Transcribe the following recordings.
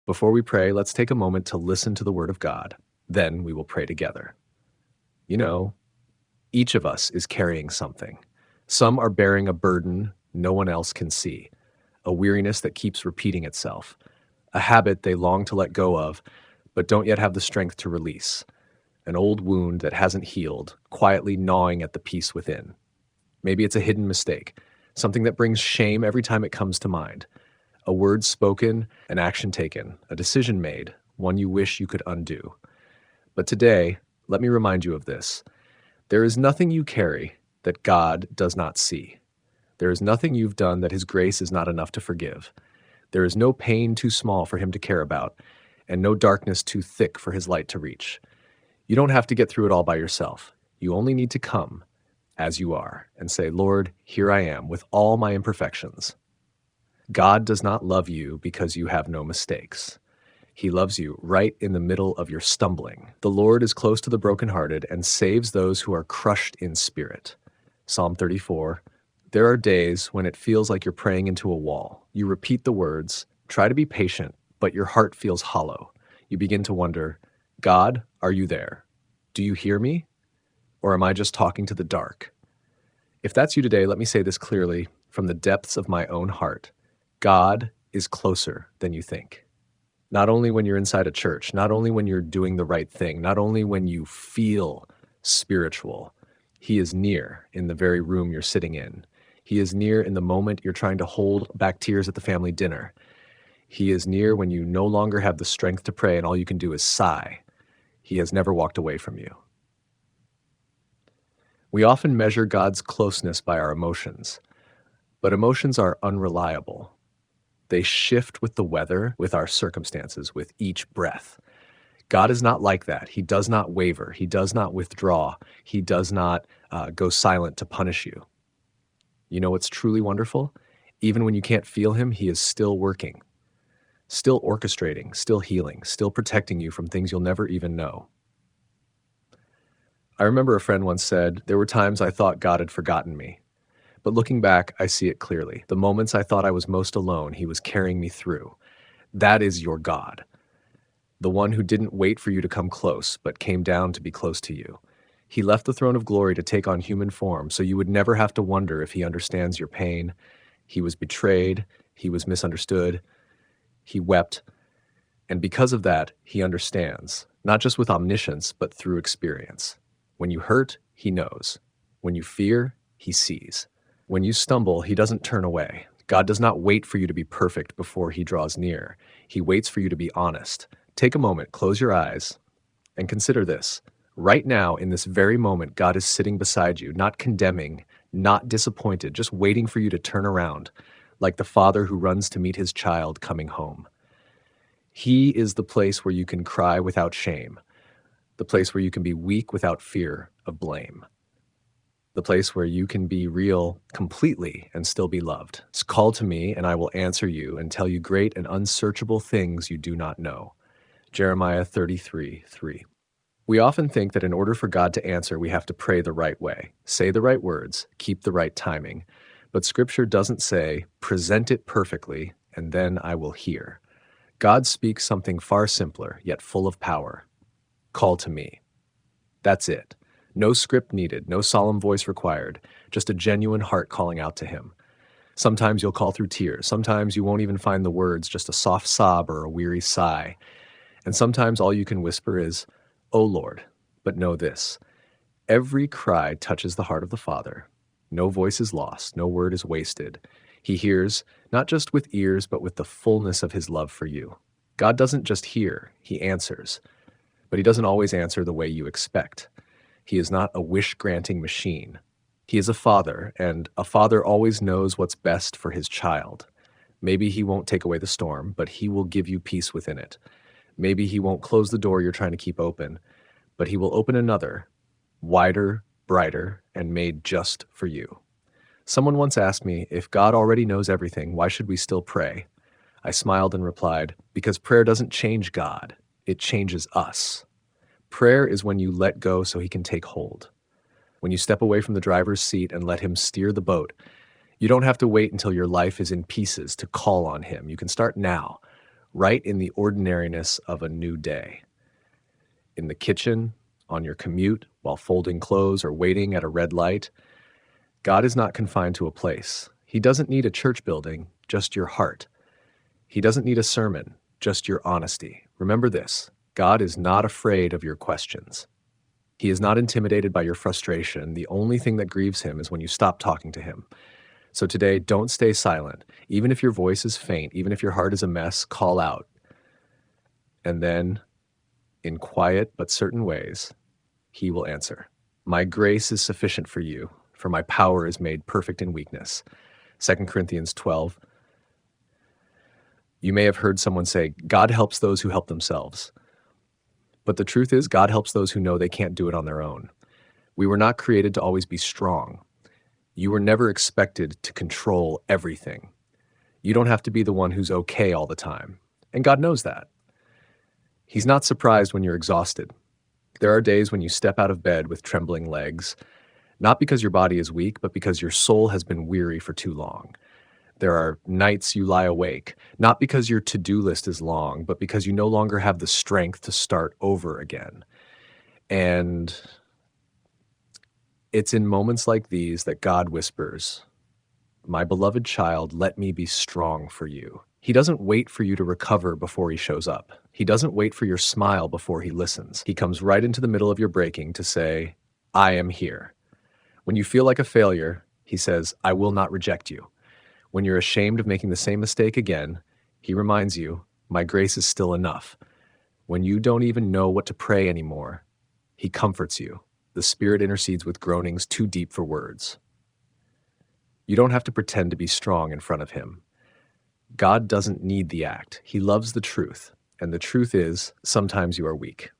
Before we pray, let's take a moment to listen to the Word of God. Then we will pray together. You know, each of us is carrying something. Some are bearing a burden no one else can see, a weariness that keeps repeating itself, a habit they long to let go of, but don't yet have the strength to release, an old wound that hasn't healed, quietly gnawing at the peace within. Maybe it's a hidden mistake, something that brings shame every time it comes to mind. A word spoken, an action taken, a decision made, one you wish you could undo. But today, let me remind you of this. There is nothing you carry that God does not see. There is nothing you've done that His grace is not enough to forgive. There is no pain too small for Him to care about, and no darkness too thick for His light to reach. You don't have to get through it all by yourself. You only need to come as you are and say, Lord, here I am with all my imperfections. God does not love you because you have no mistakes. He loves you right in the middle of your stumbling. The Lord is close to the brokenhearted and saves those who are crushed in spirit. Psalm 34. There are days when it feels like you're praying into a wall. You repeat the words, try to be patient, but your heart feels hollow. You begin to wonder, God, are you there? Do you hear me? Or am I just talking to the dark? If that's you today, let me say this clearly from the depths of my own heart. God is closer than you think. Not only when you're inside a church, not only when you're doing the right thing, not only when you feel spiritual, He is near in the very room you're sitting in. He is near in the moment you're trying to hold back tears at the family dinner. He is near when you no longer have the strength to pray and all you can do is sigh. He has never walked away from you. We often measure God's closeness by our emotions, but emotions are unreliable. They shift with the weather, with our circumstances, with each breath. God is not like that. He does not waver. He does not withdraw. He does not go silent to punish you. You know what's truly wonderful? Even when you can't feel Him, He is still working, still orchestrating, still healing, still protecting you from things you'll never even know. I remember a friend once said, there were times I thought God had forgotten me. But looking back, I see it clearly. The moments I thought I was most alone, He was carrying me through. That is your God. The one who didn't wait for you to come close, but came down to be close to you. He left the throne of glory to take on human form, so you would never have to wonder if He understands your pain. He was betrayed. He was misunderstood. He wept. And because of that, He understands, not just with omniscience, but through experience. When you hurt, He knows. When you fear, He sees. When you stumble, He doesn't turn away. God does not wait for you to be perfect before He draws near. He waits for you to be honest. Take a moment, close your eyes, and consider this. Right now, in this very moment, God is sitting beside you, not condemning, not disappointed, just waiting for you to turn around, like the father who runs to meet his child coming home. He is the place where you can cry without shame, the place where you can be weak without fear of blame. The place where you can be real completely and still be loved. Call to me and I will answer you and tell you great and unsearchable things you do not know. Jeremiah 33:3. We often think that in order for God to answer, we have to pray the right way, say the right words, keep the right timing. But Scripture doesn't say, present it perfectly, and then I will hear. God speaks something far simpler, yet full of power. Call to me. That's it. No script needed, no solemn voice required, just a genuine heart calling out to Him. Sometimes you'll call through tears. Sometimes you won't even find the words, just a soft sob or a weary sigh. And sometimes all you can whisper is, "O Lord," but know this. Every cry touches the heart of the Father. No voice is lost, no word is wasted. He hears, not just with ears, but with the fullness of His love for you. God doesn't just hear, He answers. But He doesn't always answer the way you expect. He is not a wish-granting machine. He is a father, and a father always knows what's best for his child. Maybe He won't take away the storm, but He will give you peace within it. Maybe He won't close the door you're trying to keep open, but He will open another, wider, brighter, and made just for you. Someone once asked me, if God already knows everything, why should we still pray? I smiled and replied, because prayer doesn't change God, it changes us. Prayer is when you let go so He can take hold. When you step away from the driver's seat and let Him steer the boat, you don't have to wait until your life is in pieces to call on Him. You can start now, right in the ordinariness of a new day. In the kitchen, on your commute, while folding clothes or waiting at a red light, God is not confined to a place. He doesn't need a church building, just your heart. He doesn't need a sermon, just your honesty. Remember this: God is not afraid of your questions. He is not intimidated by your frustration. The only thing that grieves him is when you stop talking to him. So today, don't stay silent. Even if your voice is faint, even if your heart is a mess, call out. And then, in quiet but certain ways, he will answer. My grace is sufficient for you, for my power is made perfect in weakness. 2 Corinthians 12. You may have heard someone say, God helps those who help themselves. But the truth is, God helps those who know they can't do it on their own. We were not created to always be strong. You were never expected to control everything. You don't have to be the one who's okay all the time. And God knows that. He's not surprised when you're exhausted. There are days when you step out of bed with trembling legs, not because your body is weak, but because your soul has been weary for too long. There are nights you lie awake, not because your to-do list is long, but because you no longer have the strength to start over again. And it's in moments like these that God whispers, my beloved child, let me be strong for you. He doesn't wait for you to recover before he shows up. He doesn't wait for your smile before he listens. He comes right into the middle of your breaking to say, I am here. When you feel like a failure, he says, I will not reject you. When you're ashamed of making the same mistake again, he reminds you, my grace is still enough. When you don't even know what to pray anymore, he comforts you. The Spirit intercedes with groanings too deep for words. You don't have to pretend to be strong in front of him. God doesn't need the act. He loves the truth. And the truth is, sometimes you are weak.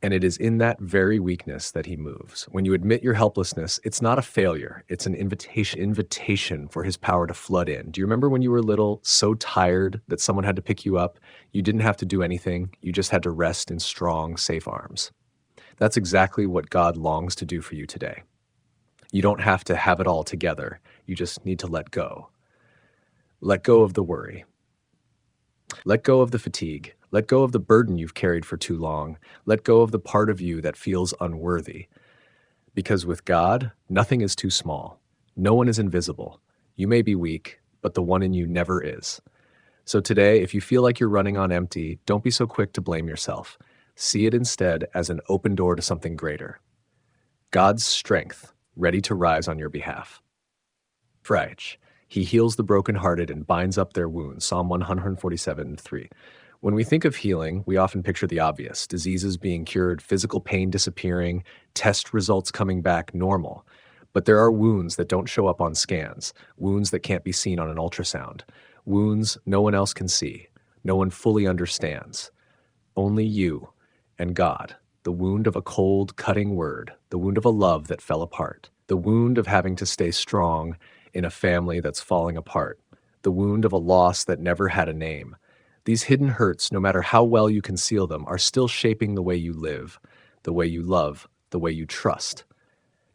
And it is in that very weakness that he moves. When you admit your helplessness, it's not a failure. It's an invitation for his power to flood in. Do you remember when you were little, so tired that someone had to pick you up? You didn't have to do anything. You just had to rest in strong, safe arms. That's exactly what God longs to do for you today. You don't have to have it all together. You just need to let go. Let go of the worry. Let go of the fatigue. Let go of the burden you've carried for too long. Let go of the part of you that feels unworthy. Because with God, nothing is too small. No one is invisible. You may be weak, but the one in you never is. So today, if you feel like you're running on empty, don't be so quick to blame yourself. See it instead as an open door to something greater. God's strength, ready to rise on your behalf. Freich. He heals the brokenhearted and binds up their wounds. Psalm 147:3. When we think of healing, we often picture the obvious: diseases being cured, physical pain disappearing, test results coming back normal. But there are wounds that don't show up on scans, wounds that can't be seen on an ultrasound, wounds no one else can see, no one fully understands. Only you and God. The wound of a cold, cutting word, the wound of a love that fell apart, the wound of having to stay strong in a family that's falling apart, the wound of a loss that never had a name. These hidden hurts, no matter how well you conceal them, are still shaping the way you live, the way you love, the way you trust.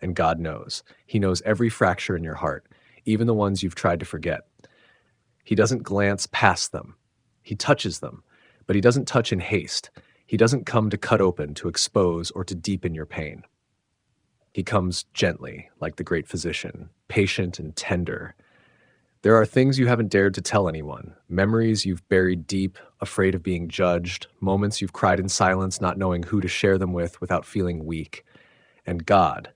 And God knows. He knows every fracture in your heart, even the ones you've tried to forget. He doesn't glance past them. He touches them, but he doesn't touch in haste. He doesn't come to cut open, to expose, or to deepen your pain. He comes gently, like the great physician, patient and tender. There are things you haven't dared to tell anyone, memories you've buried deep, afraid of being judged, moments you've cried in silence, not knowing who to share them with without feeling weak. And God,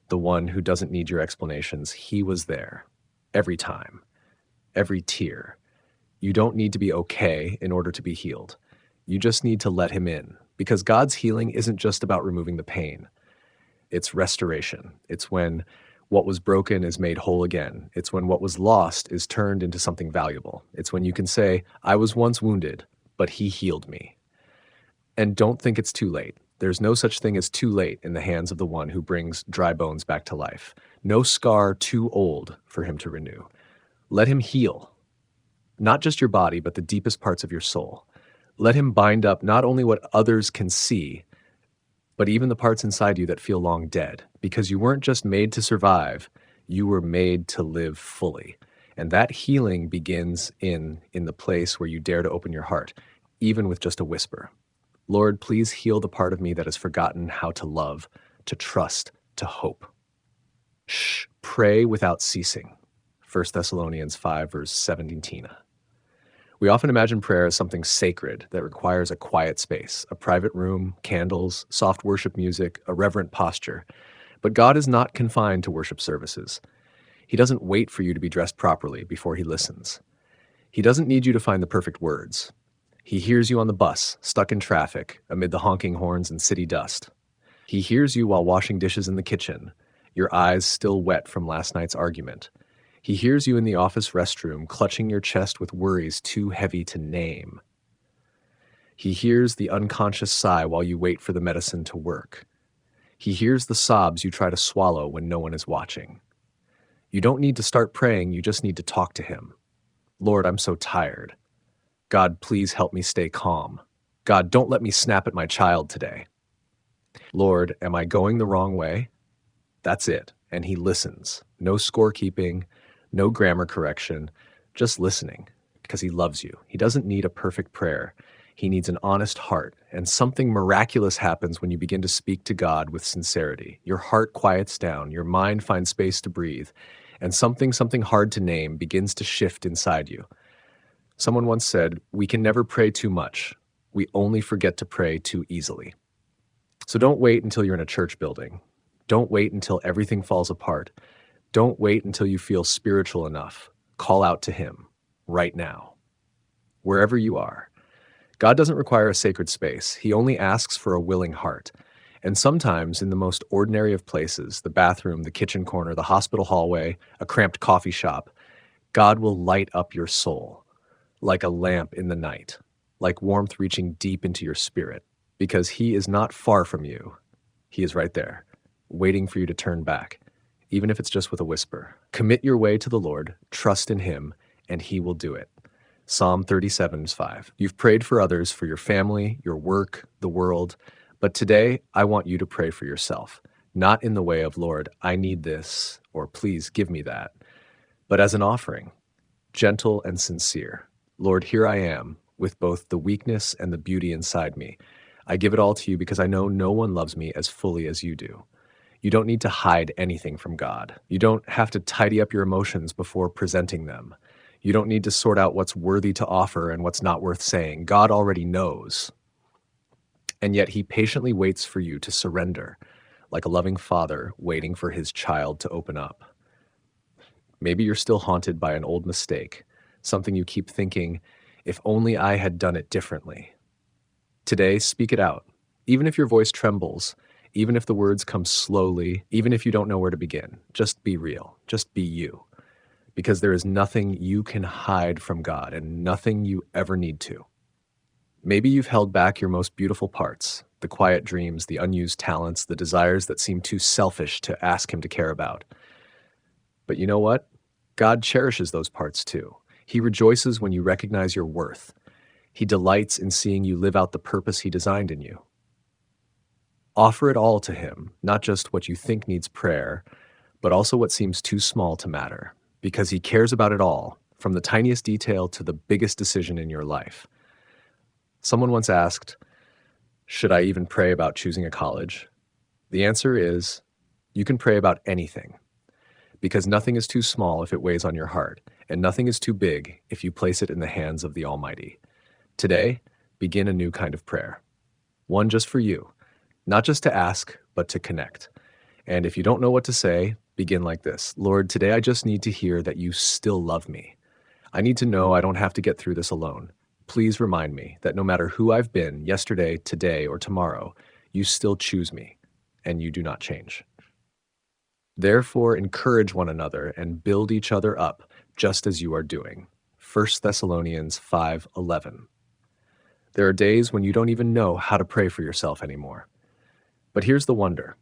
the one who doesn't need your explanations, he was there, every time, every tear. You don't need to be okay in order to be healed. You just need to let him in, because God's healing isn't just about removing the pain. It's restoration. It's when what was broken is made whole again. It's when what was lost is turned into something valuable. It's when you can say, I was once wounded, but he healed me. And don't think it's too late. There's no such thing as too late in the hands of the one who brings dry bones back to life. No scar too old for him to renew. Let him heal, not just your body, but the deepest parts of your soul. Let him bind up not only what others can see, but even the parts inside you that feel long dead, because you weren't just made to survive, you were made to live fully. And that healing begins in the place where you dare to open your heart. even with just a whisper. Lord, please heal the part of me that has forgotten how to love, to trust, to hope. Shh, pray without ceasing. 1 Thessalonians 5, verse 17. We often imagine prayer as something sacred that requires a quiet space, a private room, candles, soft worship music, a reverent posture. But God is not confined to worship services. He doesn't wait for you to be dressed properly before he listens. He doesn't need you to find the perfect words. He hears you on the bus, stuck in traffic, amid the honking horns and city dust. He hears you while washing dishes in the kitchen, your eyes still wet from last night's argument. He hears you in the office restroom, clutching your chest with worries too heavy to name. He hears the unconscious sigh while you wait for the medicine to work. He hears the sobs you try to swallow when no one is watching. You don't need to start praying, you just need to talk to him. Lord, I'm so tired. God, please help me stay calm. God, don't let me snap at my child today. Lord, am I going the wrong way? That's it. And he listens. No scorekeeping, no grammar correction, just listening, because he loves you. He doesn't need a perfect prayer. He needs an honest heart, and something miraculous happens when you begin to speak to God with sincerity. Your heart quiets down, your mind finds space to breathe, and something hard to name begins to shift inside you. Someone once said, "We can never pray too much. We only forget to pray too easily." So don't wait until you're in a church building. Don't wait until everything falls apart. Don't wait until you feel spiritual enough. Call out to him right now, wherever you are. God doesn't require a sacred space. He only asks for a willing heart. And sometimes in the most ordinary of places, the bathroom, the kitchen corner, the hospital hallway, a cramped coffee shop, God will light up your soul like a lamp in the night, like warmth reaching deep into your spirit, because he is not far from you. He is right there, waiting for you to turn back, even if it's just with a whisper. Commit your way to the Lord, trust in him, and he will do it. Psalm 37:5. You've prayed for others, for your family, your work, the world, but today I want you to pray for yourself, not in the way of, Lord, I need this, or please give me that, but as an offering, gentle and sincere. Lord, here I am, with both the weakness and the beauty inside me. I give it all to you because I know no one loves me as fully as you do. You don't need to hide anything from God. You don't have to tidy up your emotions before presenting them. You don't need to sort out what's worthy to offer and what's not worth saying. God already knows. And yet he patiently waits for you to surrender, like a loving father waiting for his child to open up. Maybe you're still haunted by an old mistake, something you keep thinking, if only I had done it differently. Today, speak it out. Even if your voice trembles, even if the words come slowly, even if you don't know where to begin, just be real, just be you. Because there is nothing you can hide from God and nothing you ever need to. Maybe you've held back your most beautiful parts, the quiet dreams, the unused talents, the desires that seem too selfish to ask him to care about. But you know what? God cherishes those parts too. He rejoices when you recognize your worth. He delights in seeing you live out the purpose he designed in you. Offer it all to him, not just what you think needs prayer, but also what seems too small to matter, because he cares about it all, from the tiniest detail to the biggest decision in your life. Someone once asked, should I even pray about choosing a college? The answer is, you can pray about anything, because nothing is too small if it weighs on your heart, and nothing is too big if you place it in the hands of the Almighty. Today, begin a new kind of prayer. One just for you, not just to ask, but to connect. And if you don't know what to say, begin like this. Lord, today I just need to hear that you still love me. I need to know I don't have to get through this alone. Please remind me that no matter who I've been yesterday, today, or tomorrow, you still choose me, and you do not change. Therefore, encourage one another and build each other up, just as you are doing. 1 Thessalonians 5:11. There are days when you don't even know how to pray for yourself anymore. But here's the wonder.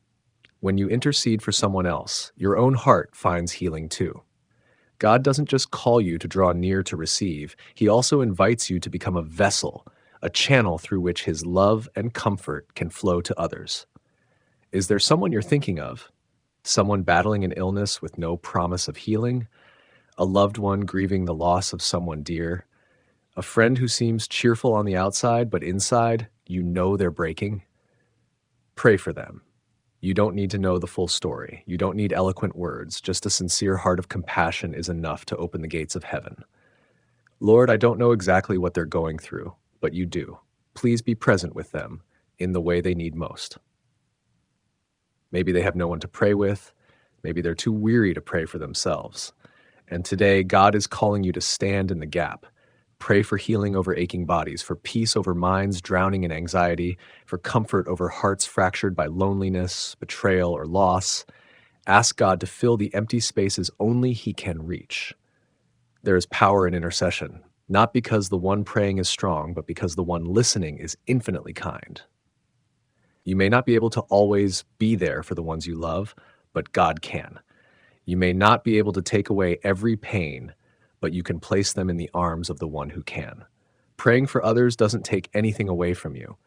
When you intercede for someone else, your own heart finds healing too. God doesn't just call you to draw near to receive, he also invites you to become a vessel, a channel through which his love and comfort can flow to others. Is there someone you're thinking of? Someone battling an illness with no promise of healing? A loved one grieving the loss of someone dear? A friend who seems cheerful on the outside, but inside, you know they're breaking. Pray for them. You don't need to know the full story. You don't need eloquent words. Just a sincere heart of compassion is enough to open the gates of heaven. Lord, I don't know exactly what they're going through, but you do. Please be present with them in the way they need most. Maybe they have no one to pray with. Maybe they're too weary to pray for themselves. And today, God is calling you to stand in the gap. Pray for healing over aching bodies, for peace over minds drowning in anxiety, for comfort over hearts fractured by loneliness, betrayal, or loss. Ask God to fill the empty spaces only He can reach. There is power in intercession, not because the one praying is strong, but because the one listening is infinitely kind. You may not be able to always be there for the ones you love, but God can. You may not be able to take away every pain, but you can place them in the arms of the one who can. Praying for others doesn't take anything away from you.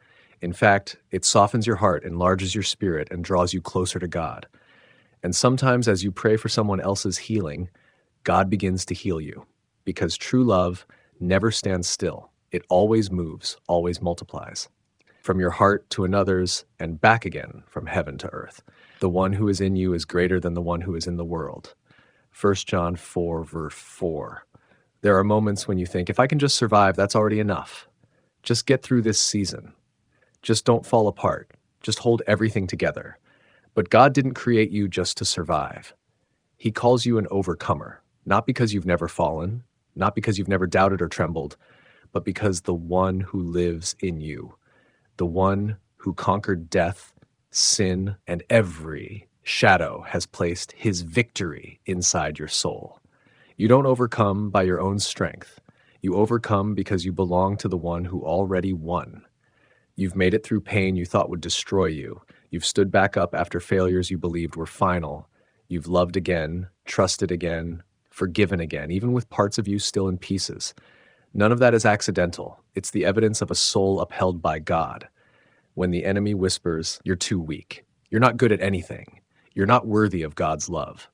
In fact, it softens your heart, enlarges your spirit, and draws you closer to God. And sometimes as you pray for someone else's healing, God begins to heal you, because true love never stands still. It always moves, always multiplies. From your heart to another's and back again from heaven to earth. The one who is in you is greater than the one who is in the world. 1 John 4, verse 4. There are moments when you think, if I can just survive, that's already enough. Just get through this season. Just don't fall apart. Just hold everything together. But God didn't create you just to survive. He calls you an overcomer, not because you've never fallen, not because you've never doubted or trembled, but because the one who lives in you, the one who conquered death, sin, and every shadow has placed his victory inside your soul. You don't overcome by your own strength. You overcome because you belong to the one who already won. You've made it through pain you thought would destroy you. You've stood back up after failures you believed were final. You've loved again, trusted again, forgiven again, even with parts of you still in pieces. None of that is accidental. It's the evidence of a soul upheld by God. When the enemy whispers, you're too weak. You're not good at anything. You're not worthy of God's love.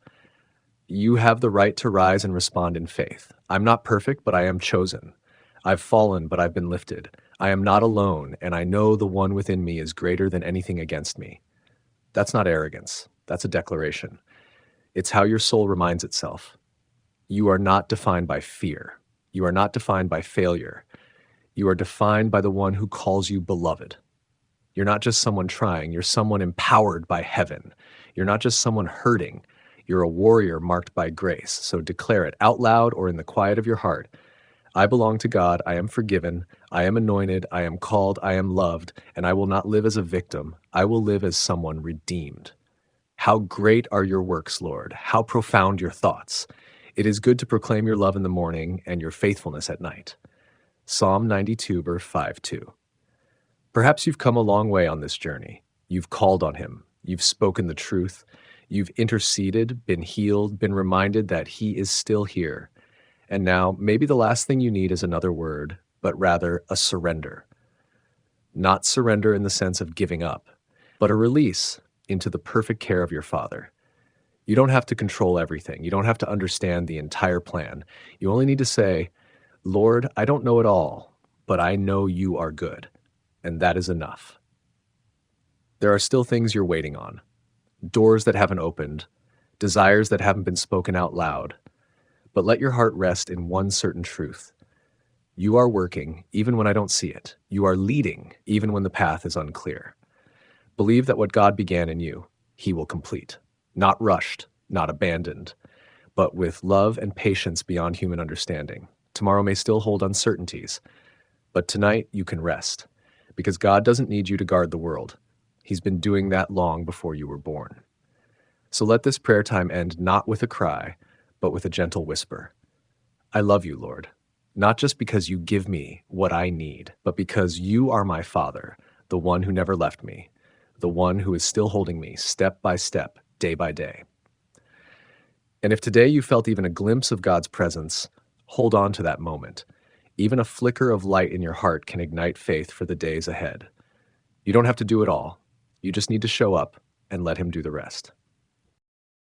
You have the right to rise and respond in faith. I'm not perfect, but I am chosen. I've fallen, but I've been lifted. I am not alone, and I know the one within me is greater than anything against me. That's not arrogance. That's a declaration. It's how your soul reminds itself. You are not defined by fear. You are not defined by failure. You are defined by the one who calls you beloved. You're not just someone trying. You're someone empowered by heaven. You're not just someone hurting. You're a warrior marked by grace. So declare it out loud or in the quiet of your heart. I belong to God. I am forgiven. I am anointed. I am called. I am loved. And I will not live as a victim. I will live as someone redeemed. How great are your works, Lord. How profound your thoughts. It is good to proclaim your love in the morning and your faithfulness at night. Psalm 92, verse 5-2. Perhaps you've come a long way on this journey. You've called on him. You've spoken the truth. You've interceded, been healed, been reminded that he is still here. And now, maybe the last thing you need is another word, but rather a surrender. Not surrender in the sense of giving up, but a release into the perfect care of your Father. You don't have to control everything. You don't have to understand the entire plan. You only need to say, Lord, I don't know it all, but I know you are good, and that is enough. There are still things you're waiting on. Doors that haven't opened, desires that haven't been spoken out loud. But let your heart rest in one certain truth. You are working even when I don't see it. You are leading even when the path is unclear. Believe that what God began in you, he will complete. Not rushed, not abandoned, but with love and patience beyond human understanding. Tomorrow may still hold uncertainties, but tonight you can rest, because God doesn't need you to guard the world. He's been doing that long before you were born. So let this prayer time end not with a cry, but with a gentle whisper. I love you, Lord, not just because you give me what I need, but because you are my Father, the one who never left me, the one who is still holding me step by step, day by day. And if today you felt even a glimpse of God's presence, hold on to that moment. Even a flicker of light in your heart can ignite faith for the days ahead. You don't have to do it all. You just need to show up and let him do the rest.